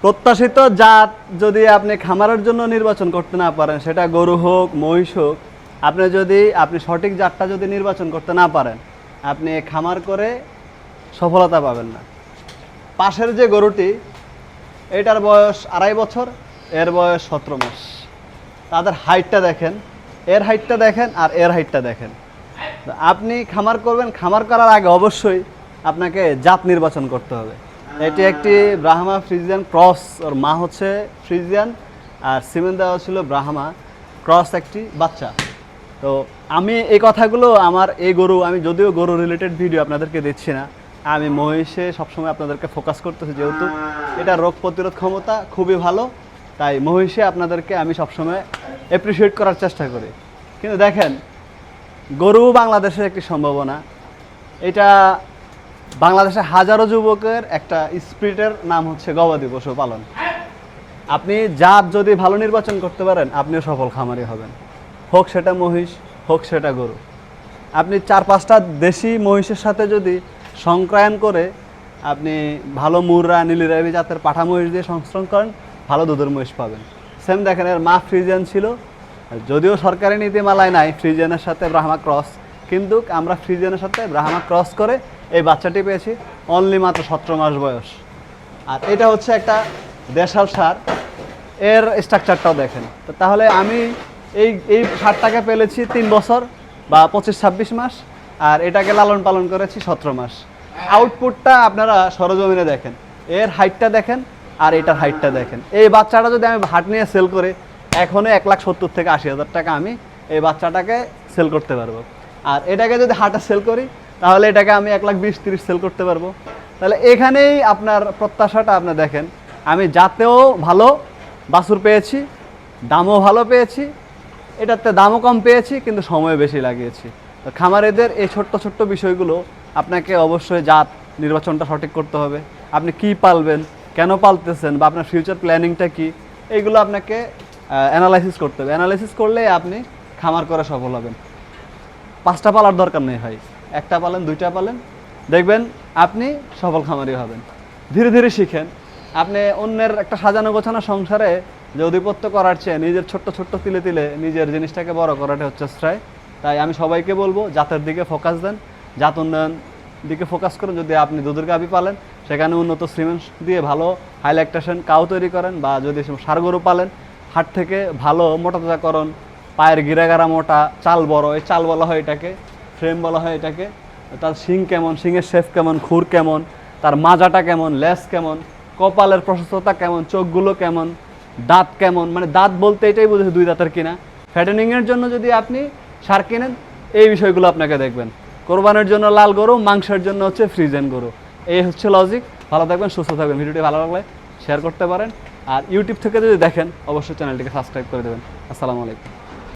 প্রত্যাশিত জাত যদি আপনি খামারের জন্য নির্বাচন করতে না পারেন, সেটা গরু হোক মহিষ হোক, আপনি সঠিক জাতটা যদি নির্বাচন করতে না পারেন, আপনি খামার করে সফলতা পাবেন না। পাশের যে গরুটি, এটার বয়স 2.5 বছর, এর বয়স 17 মাস। তাদের হাইটটা দেখেন, এর হাইটটা দেখেন আর এর হাইটটা দেখেন। আপনি খামার করবেন, খামার করার আগে অবশ্যই আপনাকে জাত নির্বাচন করতে হবে। এটি একটি ব্রাহ্মা ফ্রিজিয়ান ক্রস, ওর মা হচ্ছে ফ্রিজিয়ান আর সিমেন্ট দেওয়া ছিল ব্রাহ্মা ক্রস একটি বাচ্চা। তো আমি এই কথাগুলো আমি যদিও গরু রিলেটেড ভিডিও আপনাদেরকে দিচ্ছি না, আমি মহিষে সবসময় আপনাদেরকে ফোকাস করতেছি, যেহেতু এটা রোগ প্রতিরোধ ক্ষমতা খুবই ভালো, তাই মহিষে আপনাদেরকে আমি সবসময় অ্যাপ্রিসিয়েট করার চেষ্টা করি। কিন্তু দেখেন, গরু বাংলাদেশের একটি সম্ভাবনা। এটা বাংলাদেশে হাজারো যুবকের একটা স্পিরিটের নাম হচ্ছে গবাদি পশু পালন। আপনি জাত যদি ভালো নির্বাচন করতে পারেন, আপনিও সফল খামারি হবেন, হোক সেটা মহিষ হোক সেটা গরু। আপনি 4-5টা দেশি মহিষের সাথে যদি সংক্রায়ন করে আপনি ভালো মুররা নীলিরাবি জাতের পাঠা মহিষ দিয়ে সংস্করণ করেন, ভালো দুধের মহিষ পাবেন। সেম দেখেন, এর মা ফ্রিজিয়ান ছিল, যদিও সরকারি নীতিমালায় নাই ফ্রিজিয়ানের সাথে ব্রাহ্মা ক্রস, কিন্তু আমরা ফ্রিজিয়ানের সাথে ব্রাহ্মা ক্রস করে এই বাচ্চাটি পেয়েছি, অনলি মাত্র 17 মাস বয়স। আর এটা হচ্ছে একটা দেশাল সার, এর স্ট্রাকচারটাও দেখেন। তো তাহলে আমি এই সারটাকে পেলেছি 3 বছর বা 25-26 মাস, আর এটাকে লালন পালন করেছি 17 মাস। আউটপুটটা আপনারা সরজমিনে দেখেন, এর হাইটটা দেখেন আর এটার হাইটটা দেখেন। এই বাচ্চাটা যদি আমি হাট নিয়ে সেল করি, এখনও 1,70,000 থেকে 80,000 টাকা আমি এই বাচ্চাটাকে সেল করতে পারবো। আর এটাকে যদি হাটে সেল করি, তাহলে এটাকে আমি 1,20,000-30,000 সেল করতে পারবো। তাহলে এখানেই আপনার প্রত্যাশাটা আপনি দেখেন, আমি জাতেও ভালো বাছুর পেয়েছি, দামও ভালো পেয়েছি, এটাতে দামও কম পেয়েছি, কিন্তু সময় বেশি লাগিয়েছি। তো খামারিদের এই ছোট্ট ছোট্ট বিষয়গুলো আপনাকে অবশ্যই জাত নির্বাচনটা সঠিক করতে হবে। আপনি কি পালবেন, কেন পালতেছেন, বা আপনার ফিউচার প্ল্যানিংটা কি, এইগুলো আপনাকে অ্যানালাইসিস করতে হবে। অ্যানালাইসিস করলে আপনি খামার করে সফল হবেন। 5টা পালার দরকার নেই ভাই, 1টা পালেন, 2টা পালেন, দেখবেন আপনি সফল খামারি হবেন। ধীরে ধীরে শিখেন। আপনি অন্যের একটা সাজানো গোছানো সংসারে যে অধিপত্য করার চেয়ে নিজের ছোট্ট ছোট্ট তিলে তিলে নিজের জিনিসটাকে বড় করাটা হচ্ছে শ্রেয়। তাই আমি সবাইকে বলবো, জাতের দিকে ফোকাস দেন, জাত উন্নয়ন দিকে ফোকাস করুন। যদি আপনি দুধের গাভী পালেন, সেখানে উন্নত সিমেন্ট দিয়ে ভালো হাই ল্যাকটেশন কাউ তৈরি করেন, বা যদি ষাঁড় গরু পালেন, হাট থেকে ভালো মোটাতাজাকরণ, পায়ের গিরাগারা মোটা, চাল বড়, এই চাল বলা হয় এটাকে, ফ্রেম বলা হয় এটাকে। তার শিং কেমন, শিংয়ের শেপ কেমন, খুর কেমন, তার মাজাটা কেমন, লেস কেমন, কপালের প্রশস্ততা কেমন, চোখগুলো কেমন, দাঁত কেমন, মানে দাঁত বলতে এটাই বোঝায় 2 দাঁতের কিনা। ফ্যাটেনিংয়ের জন্য যদি আপনি সার কিনেন, এই বিষয়গুলো আপনাকে দেখবেন। কোরবানের জন্য লাল গরু, মাংসের জন্য হচ্ছে ফ্রিজিয়ান গরু। এই হচ্ছে লজিক। ভালো থাকবেন, সুস্থ থাকবেন। ভিডিওটি ভালো লাগলে শেয়ার করতে পারেন, আর ইউটিউব থেকে যদি দেখেন অবশ্যই চ্যানেলটিকে সাবস্ক্রাইব করে দেবেন। আসসালামু আলাইকুম।